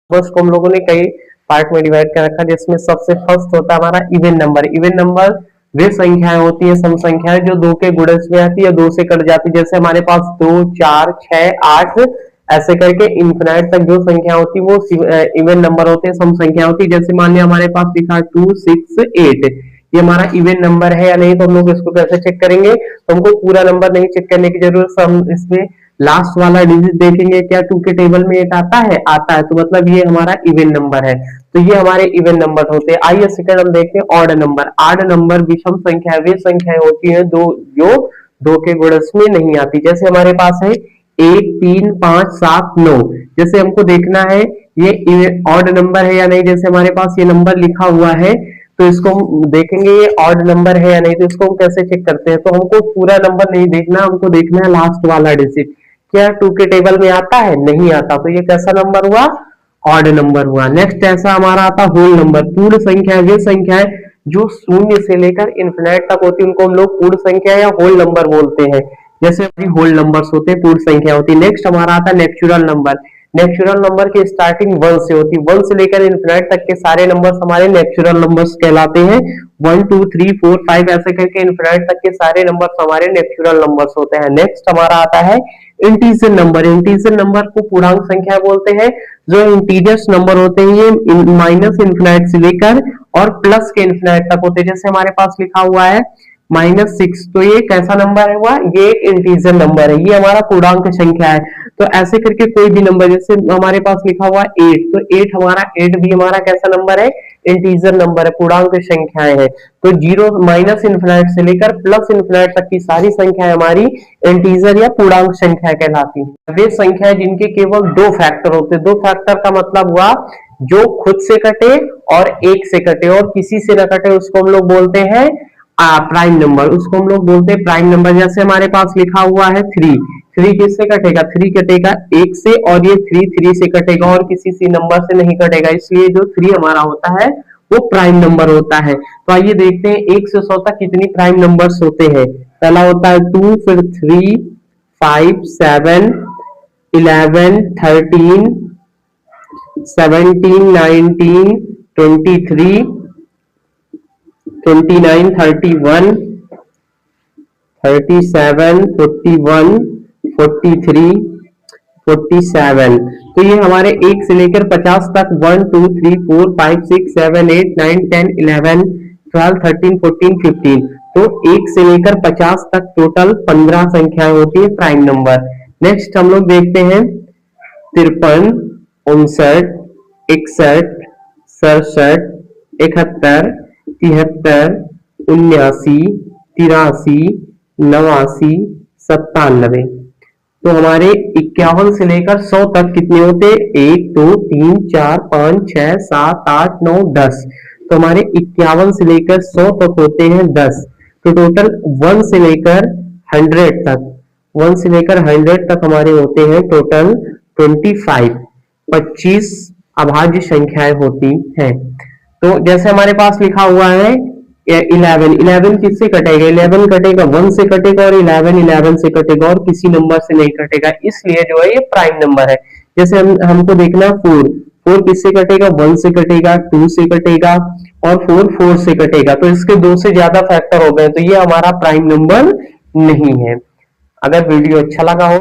बस को हम लोगों ने कई पार्ट में डिवाइड कर रखा है, जिसमें सबसे फर्स्ट होता है हमारा इवन नंबर। इवन नंबर वे संख्याएं होती है, सम संख्याएं जो दो के गुणज में आती है, दो से कट जाती है। जैसे हमारे पास 2, 4, 6, 8 ऐसे करके इन्फिनाइट तक जो संख्या होती है वो इवन नंबर होते हैं, सम संख्या होती है। जैसे मान लिया हमारे पास लिखा 2, 6, 8, ये हमारा इवन नंबर है या नहीं, तो हम लोग इसको कैसे चेक करेंगे? तो हमको पूरा नंबर नहीं चेक करने की जरूरत, हम इसमें लास्ट वाला डिजिट देखेंगे, क्या 2 के टेबल में 8 आता है? आता है, तो मतलब ये हमारा इवन नंबर है। तो ये हमारे इवन नंबर होते हैं। आइए सेकंड हम देखते हैं ऑड नंबर। ऑड नंबर विषम संख्या वे संख्याएं होती है दो जो दो के गुणज में नहीं आती। जैसे हमारे पास है 1, 3, 5, 7, 9। जैसे हमको देखना है ये ऑड नंबर है या नहीं। जैसे हमारे पास ये नंबर लिखा हुआ है, तो इसको हम देखेंगे ये ऑड नंबर है या नहीं। तो इसको हम कैसे चेक करते हैं? तो हमको पूरा नंबर नहीं देखना, हमको देखना है लास्ट वाला डिजिट, क्या 2 के टेबल में आता है? नहीं आता, तो ये कैसा नंबर हुआ? ऑड नंबर हुआ। नेक्स्ट ऐसा हमारा आता होल नंबर। पूर्ण संख्या वे संख्याएं जो शून्य से लेकर इन्फिनाइट तक होती है, उनको हम लोग पूर्ण संख्या या होल नंबर बोलते हैं। जैसे होल नंबर्स होते हैं, पूर्ण संख्या होती है। नेक्स्ट हमारा आता है नेचुरल नंबर। नेचुरल नंबर की स्टार्टिंग 1 से होती है, 1 से लेकर इन्फिनाइट तक के सारे नंबर्स हमारे नेचुरल नंबर्स कहलाते हैं। 1, 2, 3, 4, 5 ऐसे करके इन्फिनाइट तक के सारे नंबर्स हमारे नेचुरल नंबर्स होते हैं। नेक्स्ट हमारा आता है इंटीजर नंबर। इंटीजर नंबर को पूर्णांक संख्या बोलते हैं। जो इंटीजर्स नंबर होते हैं ये माइनस इन्फिनाइट से लेकर और प्लस के इन्फिनाइट तक होते हैं। जैसे हमारे पास लिखा हुआ है -6, तो ये कैसा नंबर है हुआ? ये एक इंटीजर नंबर है, ये हमारा पूर्णांक संख्या है। तो ऐसे करके कोई भी नंबर, जैसे हमारे पास लिखा हुआ 8, तो 8 भी हमारा कैसा नंबर है? इंटीजर नंबर है, पूर्णांक संख्याएं है। तो जीरो माइनस इन्फिनाइट से लेकर प्लस इन्फिनाइट तक की सारी संख्याएं हमारी इंटीजर या पूर्णांक संख्या कहलाती है। वे संख्याएं जिनके केवल 2 फैक्टर होते हैं। 2 फैक्टर का मतलब हुआ जो खुद से कटे और 1 से कटे और किसी से न कटे, उसको हम लोग बोलते हैं प्राइम नंबर। उसको हम लोग बोलते हैं प्राइम नंबर। जैसे हमारे पास लिखा हुआ है 3, 3 किससे कटेगा? 3 कटेगा 1 से, और ये 3 से कटेगा और किसी सी नंबर से नहीं कटेगा, इसलिए जो 3 हमारा होता है वो प्राइम नंबर होता है। तो आइए देखते हैं 1 से 100 तक कितनी प्राइम नंबर्स होते हैं। पहला होता है 2, फिर 3, 5, 7, 11, 13, 17, 19, 23, 29, 31, 37, 41, 43, 47। तो ये हमारे 1 से लेकर 50 तक 1, 2, 3, 4, 5, 6, 7, 8, 9, 10, 11, 12, 13, 14, 15। तो 1 से लेकर 50 तक टोटल 15 संख्याएं होती है प्राइम नंबर। नेक्स्ट हम लोग देखते हैं 53, 59, 61, 67, 71, 73, 79, 83, 89, 97। तो हमारे 51 से लेकर 100 तक कितने होते? 1, 2, 3, 4, 5, 6, 7, 8, 9, 10। तो हमारे 51 से लेकर 100 तक होते हैं 10। तो टोटल 1 से लेकर 100 तक, 1 से लेकर 100 तक हमारे होते हैं टोटल 25 अभाज्य संख्याएं होती हैं। तो जैसे हमारे पास लिखा हुआ है 11 किससे कटेगा? 11 कटेगा 1 से कटेगा और 11 से कटेगा और किसी नंबर से नहीं कटेगा, इसलिए जो है ये प्राइम नंबर है। जैसे हमको देखना 4 किससे कटेगा? 1 से कटेगा, 2 से कटेगा और 4 से कटेगा। तो इसके 2 से ज्यादा फैक्टर हो गए, तो ये हमारा प्राइम नंबर नहीं है। अगर वीडियो अच्छा लगा हो